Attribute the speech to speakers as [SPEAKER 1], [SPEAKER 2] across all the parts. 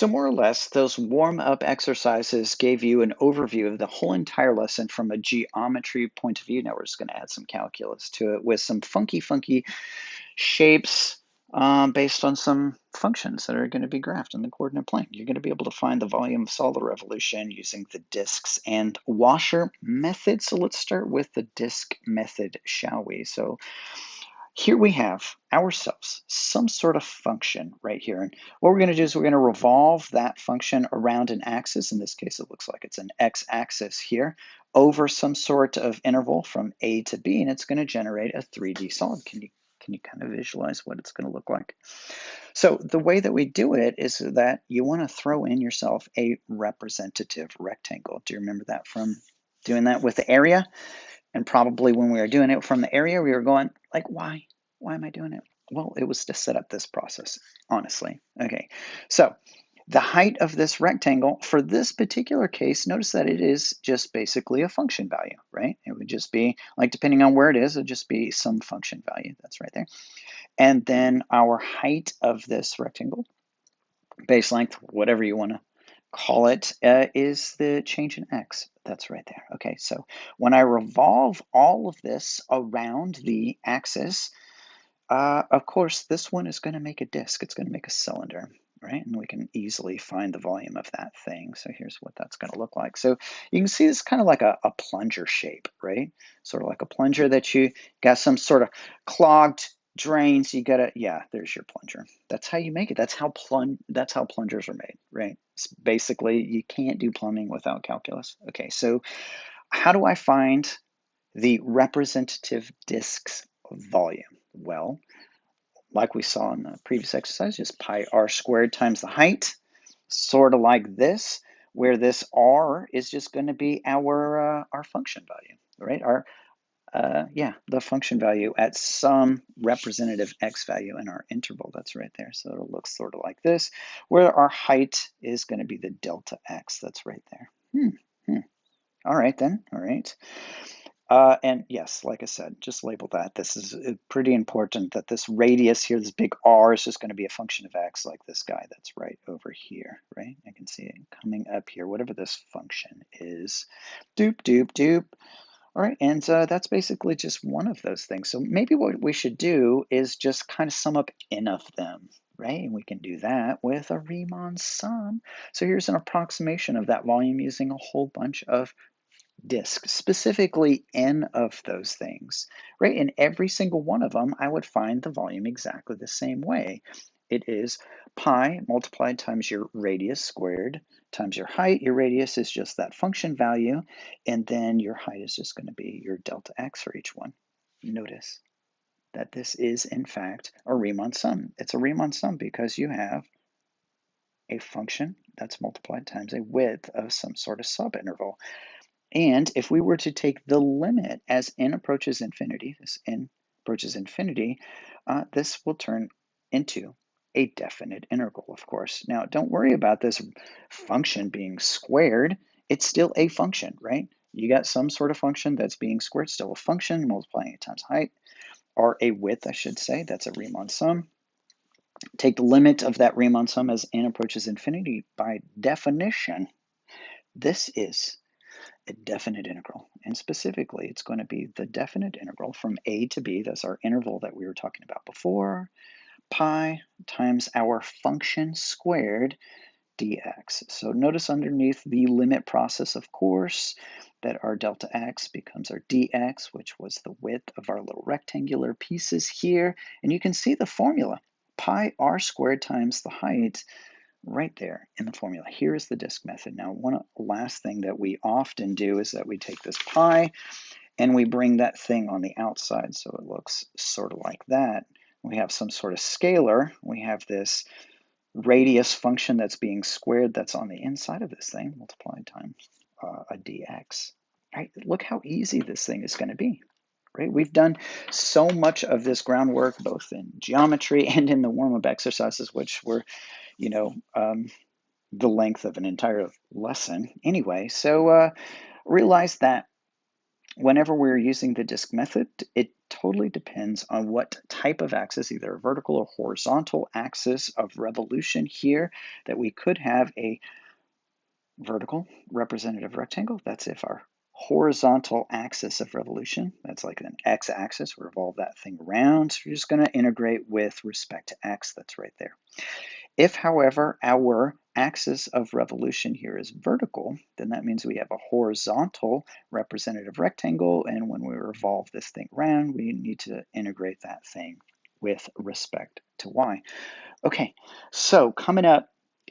[SPEAKER 1] So more or less, those warm-up exercises gave you an overview of the whole entire lesson from a geometry point of view. Now we're just going to add some calculus to it with some funky shapes based on some functions that are going to be graphed in the coordinate plane. You're going to be able to find the volume of solid revolution using the disks and washer method. So let's start with the disk method, shall we? So here we have ourselves some sort of function right here. And what we're going to do is we're going to revolve that function around an axis. In this case, it looks like it's an x-axis here over some sort of interval from A to B, and it's going to generate a 3D solid. Can you kind of visualize what it's going to look like? So the way that we do it is that you want to throw in yourself a representative rectangle. Do you remember that from doing that with the area? And probably when we were doing it from the area, we were going like, why? Why am I doing it? Well, it was to set up this process, honestly. Okay, so the height of this rectangle for this particular case, notice that it is just basically a function value, right? It would just be like, depending on where it is, it would just be some function value. That's right there. And then our height of this rectangle, base length, whatever you want to call it, is the change in x. That's right there. Okay, so when I revolve all of this around the axis, of course, this one is going to make a disk. It's going to make a cylinder, right? And we can easily find the volume of that thing. So here's what that's going to look like. So you can see it's kind of like a plunger shape, right? Sort of like a plunger that you got some sort of clogged drains. You gotta, yeah, there's your plunger. That's how you make it. That's how plungers are made, right? It's basically, you can't do plumbing without calculus. Okay, so how do I find the representative disk's volume? Well, like we saw in the previous exercise, just pi r squared times the height, sort of like this, where this r is just going to be our function value, right? The function value at some representative x value in our interval. That's right there. So it'll look sort of like this, where our height is going to be the delta x. That's right there. All right then. All right. And yes, like I said, just label that. This is pretty important that this radius here, this big R, is just going to be a function of x, like this guy that's right over here, right? I can see it coming up here, whatever this function is. Doop, doop, doop. All right, and that's basically just one of those things. So maybe what we should do is just kind of sum up n of them, right? And we can do that with a Riemann sum. So here's an approximation of that volume using a whole bunch of disks, specifically n of those things, right? In every single one of them, I would find the volume exactly the same way. It is pi multiplied times your radius squared times your height. Your radius is just that function value, and then your height is just going to be your delta x for each one. Notice that this is, in fact, a Riemann sum. It's a Riemann sum because you have a function that's multiplied times a width of some sort of subinterval. And if we were to take the limit as n approaches infinity, this will turn into a definite integral, of course. Now, don't worry about this function being squared. It's still a function, right? You got some sort of function that's being squared, still a function, multiplying it times height, or a width, I should say. That's a Riemann sum. Take the limit of that Riemann sum as n approaches infinity. By definition, this is a definite integral. And specifically, it's going to be the definite integral from a to b, that's our interval that we were talking about before, pi times our function squared dx. So notice underneath the limit process, of course, that our delta x becomes our dx, which was the width of our little rectangular pieces here. And you can see the formula, pi r squared times the height, right there in the formula. Here is the disk method. Now, one last thing that we often do is that we take this pi and we bring that thing on the outside so it looks sort of like that. We have some sort of scalar. We have this radius function that's being squared that's on the inside of this thing, multiplied times a dx. Right? Look how easy this thing is going to be. Right? We've done so much of this groundwork, both in geometry and in the warm-up exercises, which were the length of an entire lesson anyway. So realize that Whenever we're using the disk method, it totally depends on what type of axis, either a vertical or horizontal axis of revolution here, that we could have a vertical representative rectangle. That's if our horizontal axis of revolution, that's like an x-axis, we revolve that thing around. So we're just going to integrate with respect to x, that's right there. If, however, our axis of revolution here is vertical, then that means we have a horizontal representative rectangle, and when we revolve this thing around, we need to integrate that thing with respect to y. Okay, so coming up,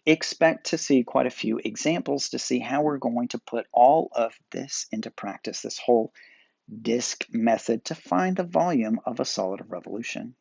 [SPEAKER 1] expect to see quite a few examples to see how we're going to put all of this into practice, this whole disk method to find the volume of a solid of revolution.